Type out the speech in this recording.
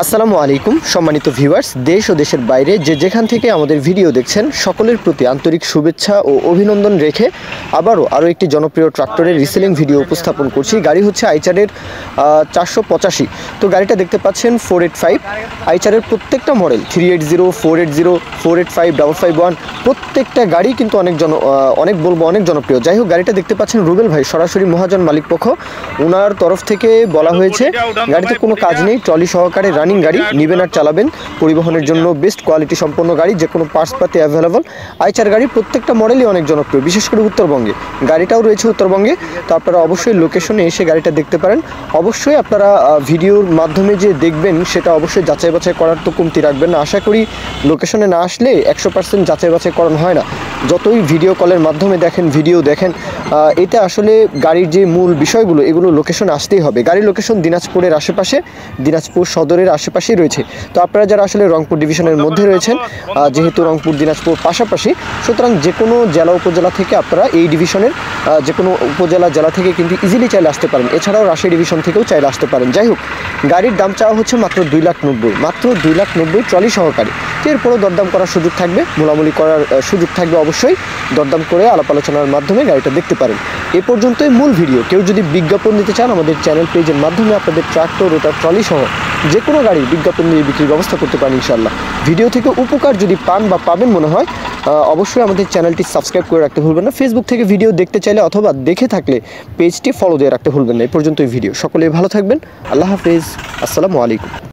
আসসালামু আলাইকুম সম্মানিত ভিউয়ার্স, দেশ ও দেশের বাইরে যেখান থেকে আমাদের ভিডিও দেখছেন সকলের প্রতি আন্তরিক শুভেচ্ছা ও অভিনন্দন রেখে আরও একটি জনপ্রিয় ট্রাক্টরের রিসেলিং ভিডিও উপস্থাপন করছি। গাড়ি হচ্ছে আইচারের 485। তো গাড়িটা দেখতে পাচ্ছেন 485 আইচারের প্রত্যেকটা মডেল 380, 480, 485, 551 প্রত্যেকটা গাড়ি কিন্তু অনেক জনপ্রিয়। যাই হোক, গাড়িটা দেখতে পাচ্ছেন রুবেল ভাই সরাসরি মহাজন মালিক পক্ষ, ওনার তরফ থেকে বলা হয়েছে গাড়িতে কোনো কাজ নেই, ট্রলি সহকারে রানিং গাড়ি, নেবেন আর চালাবেন। পরিবহনের জন্য বেস্ট কোয়ালিটি সম্পন্ন গাড়ি, যে কোনো পার্টসপাতি অ্যাভেলেবল। আইচার গাড়ি প্রত্যেকটা মডেলই অনেক জনপ্রিয়, বিশেষ করে উত্তরবঙ্গে। গাড়িটাও রয়েছে উত্তরবঙ্গে, তো আপনারা অবশ্যই লোকেশনে এসে গাড়িটা দেখতে পারেন। অবশ্যই আপনারা ভিডিওর মাধ্যমে যে দেখবেন সেটা অবশ্যই যাচাই বাছাই করার তো কমতি রাখবেন না। আশা করি লোকেশনে না আসলে 100% যাচাই বাছাই করানো হয় না। যতই ভিডিও কলের মাধ্যমে ভিডিও দেখেন, এতে আসলে গাড়ির যে মূল বিষয়গুলো এগুলো লোকেশনে আসতেই হবে। গাড়ির লোকেশন দিনাজপুরের আশেপাশে, দিনাজপুর সদরের আশেপাশেই রয়েছে। তো আপনারা যারা আসলে রংপুর ডিভিশনের মধ্যে রয়েছেন, যেহেতু রংপুর দিনাজপুর পাশাপাশি, সুতরাং যে কোনো জেলা উপজেলা থেকে আপনারা এই ডিভিশনের যে কোনো উপজেলা জেলা থেকে কিন্তু ইজিলি চাইলে আসতে পারেন। এছাড়াও রাজশাহী ডিভিশন থেকেও চাইলে আসতে পারেন। যাই হোক, গাড়ির দাম চাওয়া হচ্ছে মাত্র 2,90,000, মাত্র 2,90,000 ট্রলি সহকারে। এরপরও দরদাম করার সুযোগ থাকবে, মোলামুলি করার সুযোগ থাকবে। অবশ্যই দরদাম করে আলাপ আলোচনার মাধ্যমে গাড়িটা দেখতে পারেন। এ পর্যন্তই মূল ভিডিও। কেউ যদি বিজ্ঞাপন দিতে চান, আমাদের চ্যানেল পেজের মাধ্যমে আপনাদের ট্রাক্টর, রোটার, ট্রলি সহ যে কোনো গাড়ির বিজ্ঞাপন দিয়ে বিক্রির ব্যবস্থা করতে পারেন ইনশাআল্লাহ। ভিডিও থেকে উপকার যদি পান বা পাবেন মনে হয়, অবশ্যই আমাদের চ্যানেলটি সাবস্ক্রাইব করে রাখতে ভুলবেন না। ফেসবুক থেকে ভিডিও দেখতে চাইলে অথবা দেখে থাকলে পেজটি ফলো দিয়ে রাখতে ভুলবেন না। এ পর্যন্তই ভিডিও। সকলেই ভালো থাকবেন। আল্লাহ হাফেজ। আসসালামু আলাইকুম।